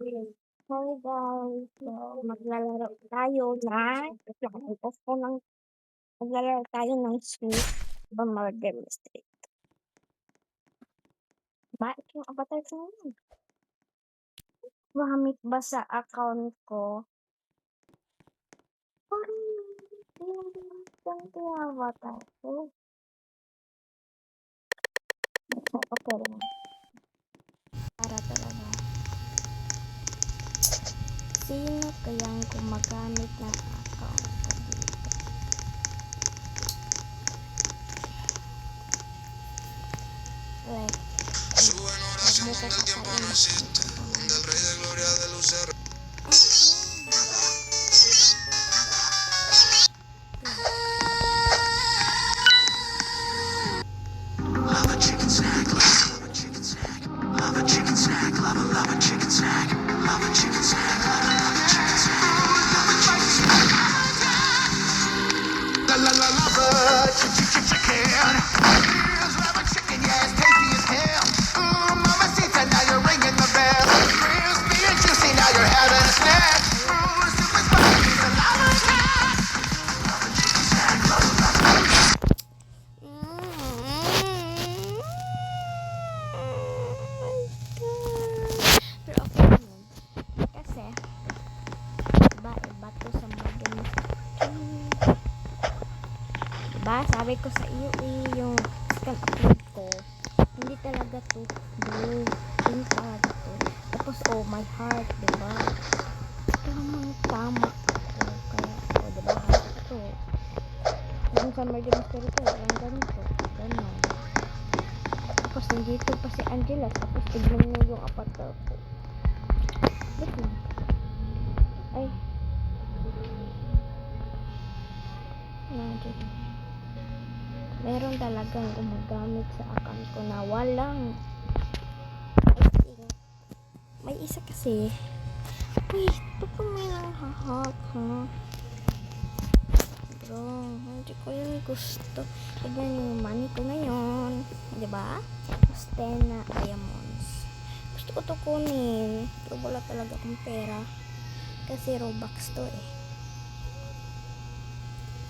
Hi guys! So, maglalaro tayo ng naka-off ko ng maglalaro tayo ng Sweet ba Murder Mystery. Bakit yung avatar ko ngayon? Gamit ba sa account ko? Parang yung avatar ko. Okay lang. Para talaga. Sino kayang gumagamit ng account ko dito? Like, nagbuka ka pa rin. Pero okay lang yun. Kasi, diba, iba to sa Murder Mystery. Diba, sabi ko sa iyo yung physical upload ko, hindi talaga to blue. Hindi talaga to. Tapos, oh, my heart, diba? Tama ako. Kaya, oh, diba, heart to. Yung sa Murder Mystery ko, walang ganito. Ganon. Tapos, nandito pa si Angela. Tapos, tignan mo yung avatar ko. Wait lang. Ay. Imagine. Meron talagang gumagamit sa account ko na walang may isa kasi. Wait, baka may nanghahack, ha? Bro, hindi ko yun gusto. Tignan yung money ko ngayon. Diba? Tapos 10 na diamonds. Gusto ko to kunin. Pero wala talaga akong pera. Kasi Robux to eh.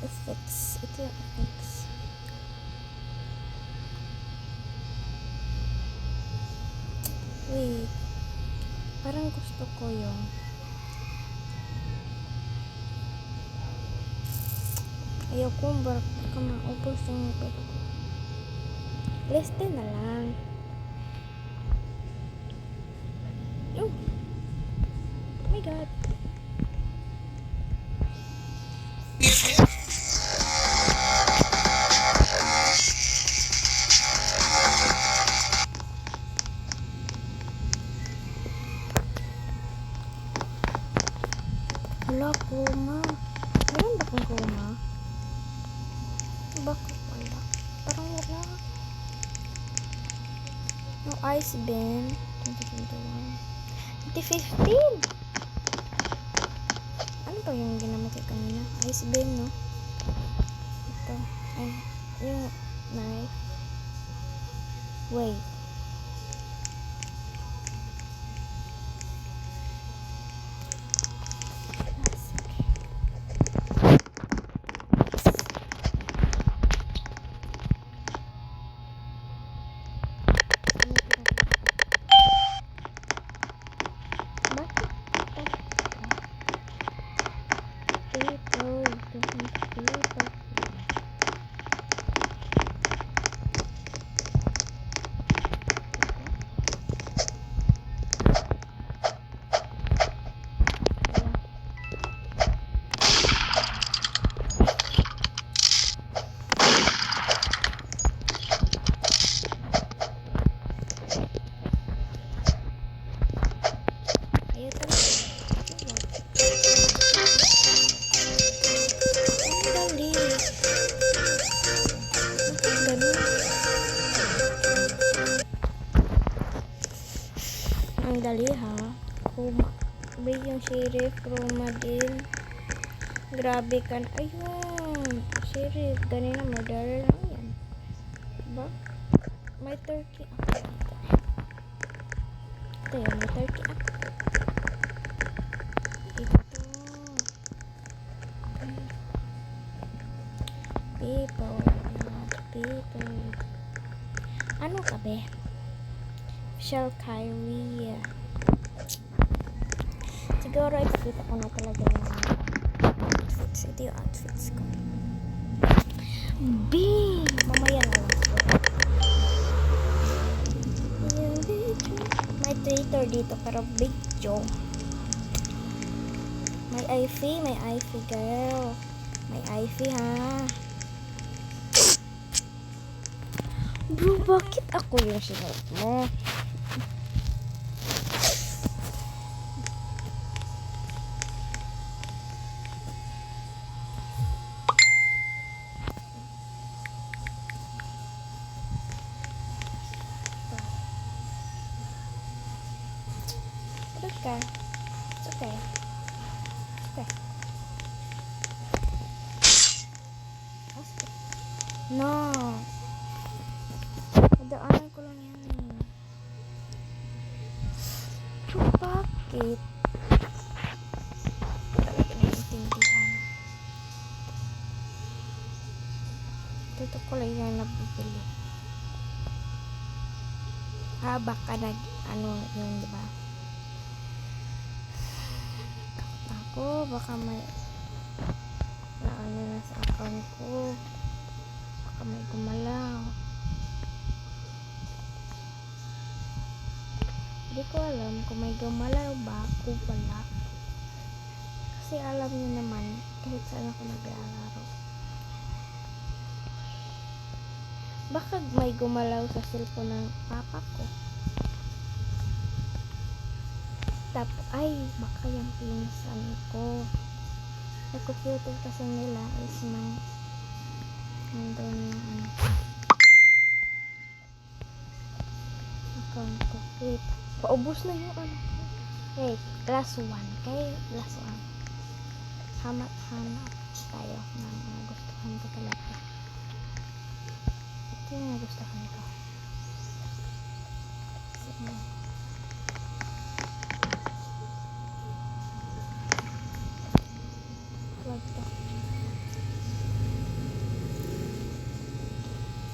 FX. Ito yung FX. Wait. Parang gusto ko yung ayoko baka maubos yung pera. Leste na lang. Oh my god. Wala, kuma. Meron ba kong kuma? Bakit wala? Parang wala. No ice bin. 2021. 2015! Ano ba yung ginamit ko kanina? Ice bin, no? Ito. Ay, yung knife. Wait. Ang dali ha. Ba yung sheriff, Romadil. Grabe ka na. Ayun. Sheriff. Ganina murderer lang yan. Diba? May turkey ako. Ito yun. May turkey ako. people. People. Ano ka be? Official Kyrie. Siguro ipakita ko na talaga yung outfits. Ito yung outfits ko. B! Mamaya na lang. May Twitter dito pero big joke. May Ivy girl. May Ivy ha. Bro, bakit ako yung sinuot mo? Okay. It's okay. Okay. No. Nadaanan ko lang yan eh. So, bakit? Talaga naiintindihan. Dito ko lang yan nabibili. Baka ano yun, diba? Ako, baka may naano na sa account ko. Baka may gumalaw. Hindi ko alam kung may gumalaw ba ako wala. Kasi alam niyo naman, kahit saan ako naglalaro. Baka may gumalaw sa cellphone ng papa ko. Tapos, ay, baka yung pinsan ko. Yung computer kasi nila is may nandun yung account ko. Wait, paubos na yung ano ko. Wait, last one. Okay, last one. Hanap tayo ng mga gustuhan ko talaga. Ito yung mga gustuhan ko. Sige.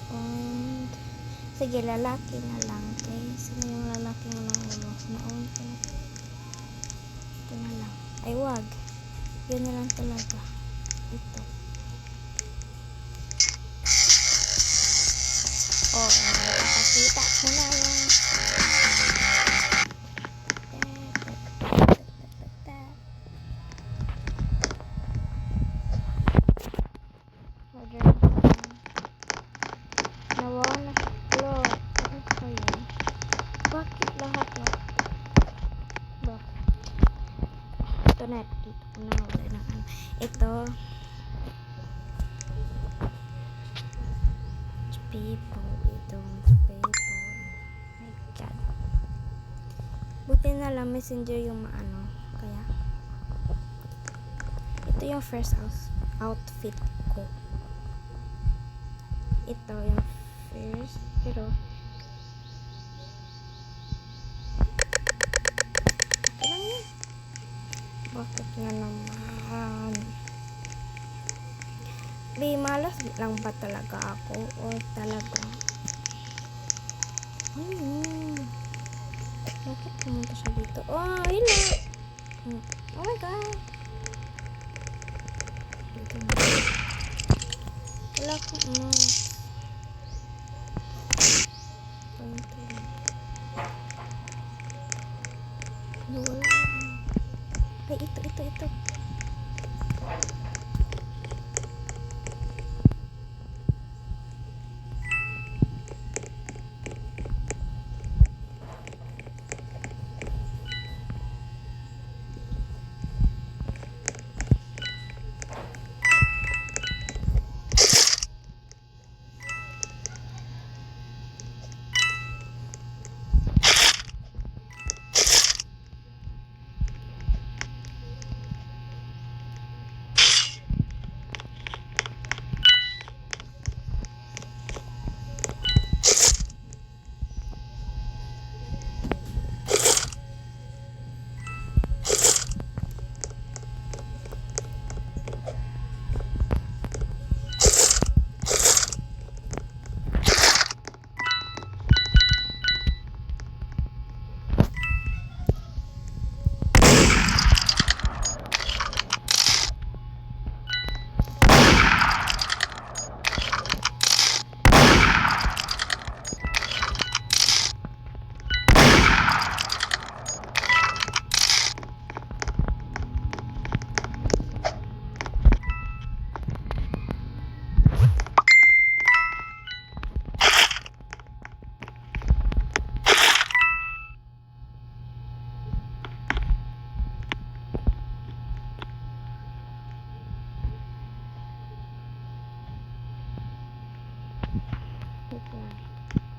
And sige, lalaki na lang. Okay? Sino yung lalaki mo ng ulo? Naon ko. Ito na lang. Ay, wag. Yun na lang talaga. Ito. Pakita ko na lang. Nawala sa floor. Ano pa yun? Bakit lahat na? Bakit? Ito na. Dito ko na. Wala na. Ito. People. Itong people. My God. Buti na lang messenger yung maano. Kaya. Ito yung first outfit ko. Ito yung first. Pero okay lang yun. Bakit nga naman? Malas lang ba talaga ako? O talagang bakit pumunta siya dito? Oh, hello! Oh my God! Dito na. Wala akong wala. Ay, ito.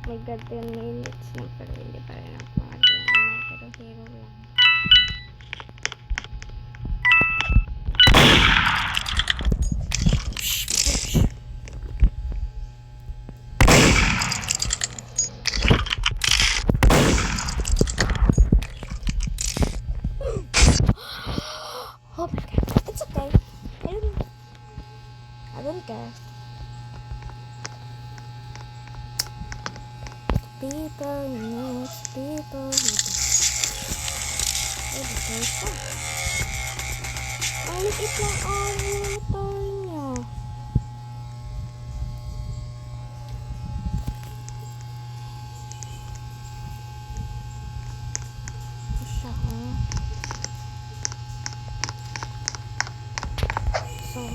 my god, 10 minutes na pero hindi pa rin ako ano, pero hero lang. Oh my god, it's okay. I don't care. People needs people who do. Ang liit ng avatar niya. Siya, So,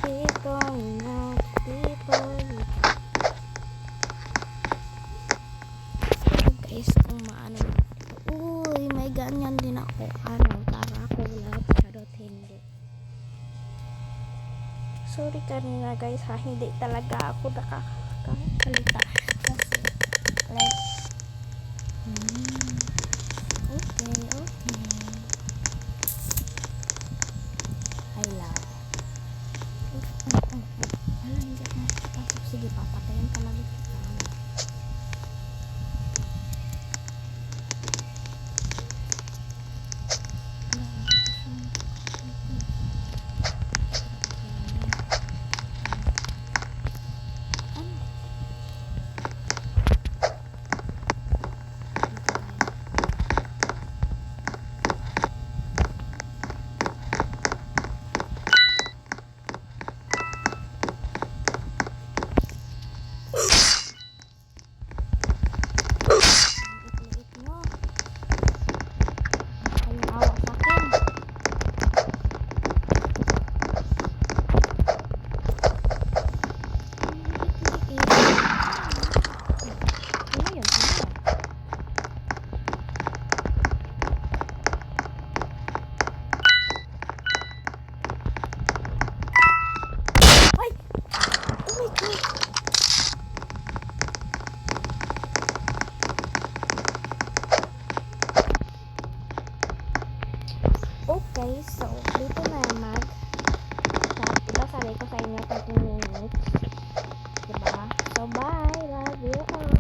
people not people. So guys, kung maano, uy, may ganyan din ako. Ano, para ako lahat charot hindi. Sorry kanina guys ha, hindi talaga ako nakakakalita. Kasi, like, okay. I love. Hala, hindi ako nakapasok. Sige, papatayin talaga kita. Okay, so dito na ipasali ko sa inyo 30 minutes. Diba? So bye, love you all.